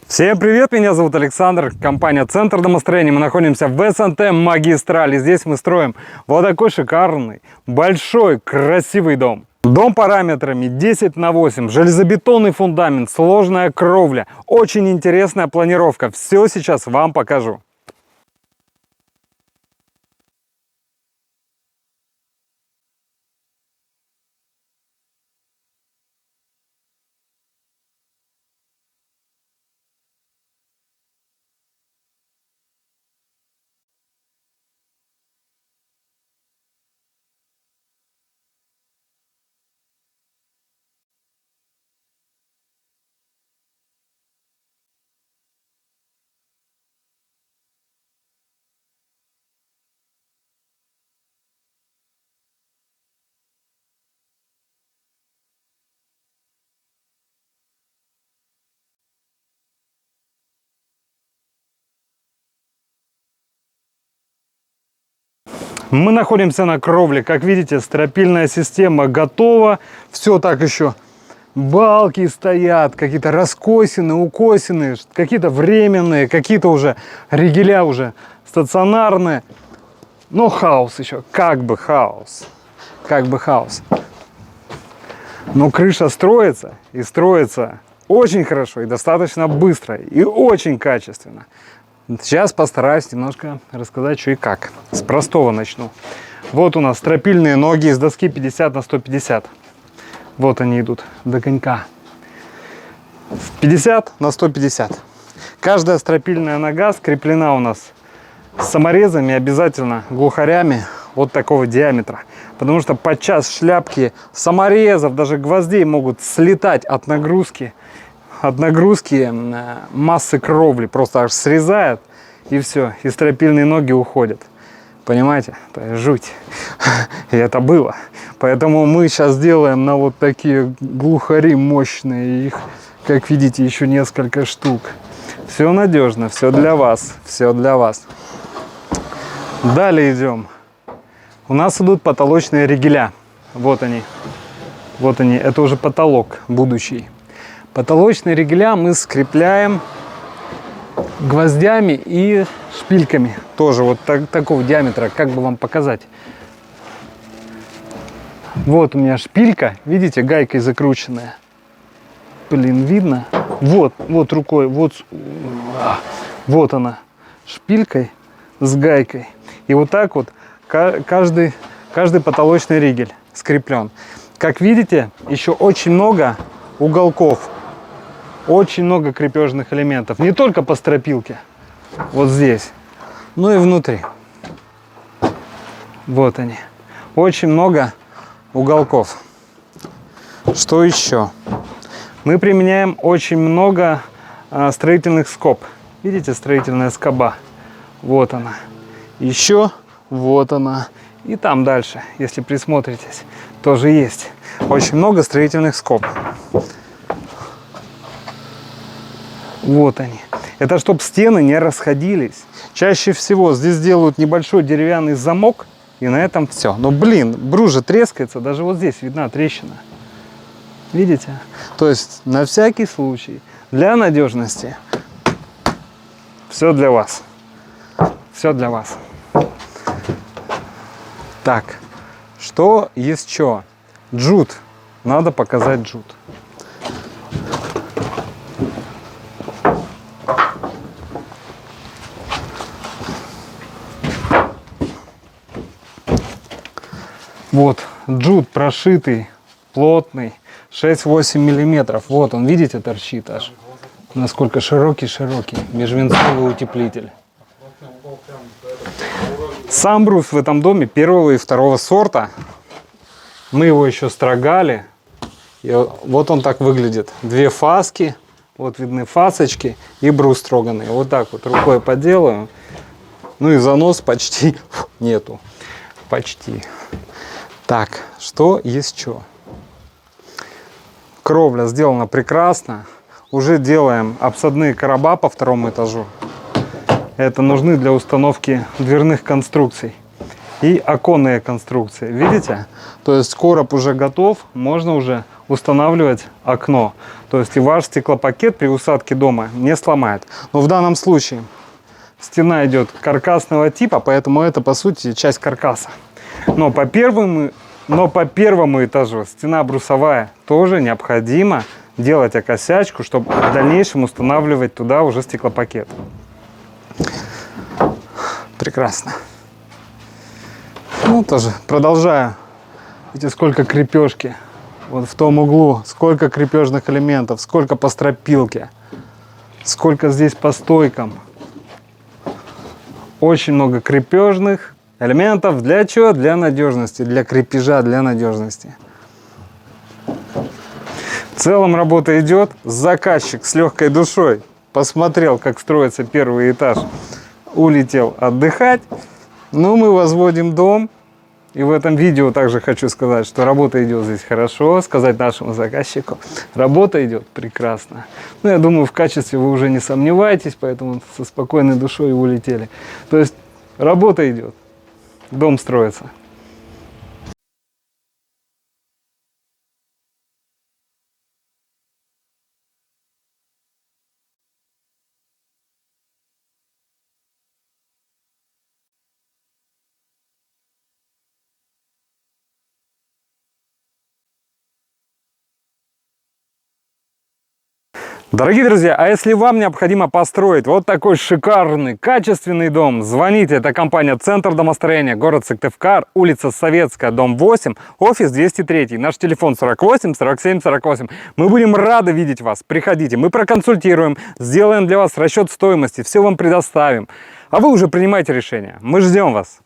Всем привет, меня зовут Александр, компания Центр домостроения. Мы находимся в СНТ Магистраль. И здесь мы строим вот такой шикарный, большой, красивый дом. Дом параметрами 10×8, железобетонный фундамент, сложная кровля, очень интересная планировка. Все сейчас вам покажу. Мы находимся на кровле, как видите, стропильная система готова. Все так еще, балки стоят, какие-то раскосины, укосины, какие-то временные, какие-то уже ригеля уже стационарные. Но хаос еще, как бы хаос, как бы хаос. Но крыша строится и строится очень хорошо и достаточно быстро и очень качественно. Сейчас постараюсь немножко рассказать, что и как. С простого начну. Вот у нас стропильные ноги из доски 50×150. Вот они идут до конька. 50×150. Каждая стропильная нога скреплена у нас саморезами, обязательно глухарями вот такого диаметра. Потому что подчас шляпки саморезов, даже гвоздей могут слетать от нагрузки массы кровли, просто аж срезает, и все, и стропильные ноги уходят. Понимаете? Это жуть. И это было. Поэтому мы сейчас делаем на вот такие глухари мощные. Их, как видите, еще несколько штук. Все надежно, все для вас. Все для вас. Далее идем. У нас идут потолочные ригеля. Вот они. Вот они. Это уже потолок будущий. Потолочные ригеля мы скрепляем гвоздями и шпильками. Тоже вот такого диаметра. Как бы вам показать? Вот у меня шпилька. Видите, гайкой закрученная. Блин, видно? Вот рукой. Вот она. Шпилькой с гайкой. И вот так вот каждый потолочный ригель скреплен. Как видите, еще очень много уголков. Очень много крепежных элементов. Не только по стропилке, вот здесь, но и внутри. Вот они. Очень много уголков. Что еще? Мы применяем очень много строительных скоб. Видите, строительная скоба? Вот она. Еще вот она. И там дальше, если присмотритесь, тоже есть. Очень много строительных скоб. Вот они. Это чтобы стены не расходились. Чаще всего здесь делают небольшой деревянный замок, и на этом все. Но, блин, бружа трескается, даже вот здесь видна трещина. Видите? То есть, на всякий случай, для надежности, все для вас. Все для вас. Так, что еще? Джут. Надо показать джут. Вот джут прошитый, плотный, 6-8 миллиметров. Вот он, видите, торчит аж. Насколько широкий межвинцовый утеплитель. Сам брус в этом доме первого и второго сорта. Мы его еще строгали. И вот он так выглядит. Две фаски. Вот видны фасочки и брус строганный. Вот так вот рукой поделаю. Ну и занос почти нету. Почти. Так, что еще? Кровля сделана прекрасно. Уже делаем обсадные короба по второму этажу. Это нужны для установки дверных конструкций. И оконные конструкции. Видите? То есть короб уже готов. Можно уже устанавливать окно. То есть и ваш стеклопакет при усадке дома не сломает. Но в данном случае стена идет каркасного типа, поэтому это по сути часть каркаса. Но по первому этажу стена брусовая, тоже необходимо делать окосячку, чтобы в дальнейшем устанавливать туда уже стеклопакет. Прекрасно. Ну, тоже продолжаю. Видите, сколько крепежки. Вот в том углу. Сколько крепежных элементов. Сколько по стропилке. Сколько здесь по стойкам. Очень много крепежных элементов. Для чего? Для надежности. Для крепежа, для надежности. В целом работа идет. Заказчик с легкой душой посмотрел, как строится первый этаж. Улетел отдыхать. Ну, мы возводим дом. И в этом видео также хочу сказать, что работа идет здесь хорошо. Сказать нашему заказчику, работа идет прекрасно. Ну, я думаю, в качестве вы уже не сомневаетесь, поэтому со спокойной душой улетели. То есть работа идет, дом строится. Дорогие друзья, а если вам необходимо построить вот такой шикарный, качественный дом, звоните, это компания «Центр домостроения», город Сыктывкар, улица Советская, дом 8, офис 203, наш телефон 48 47 48. Мы будем рады видеть вас, приходите, мы проконсультируем, сделаем для вас расчет стоимости, все вам предоставим, а вы уже принимайте решение, мы ждем вас.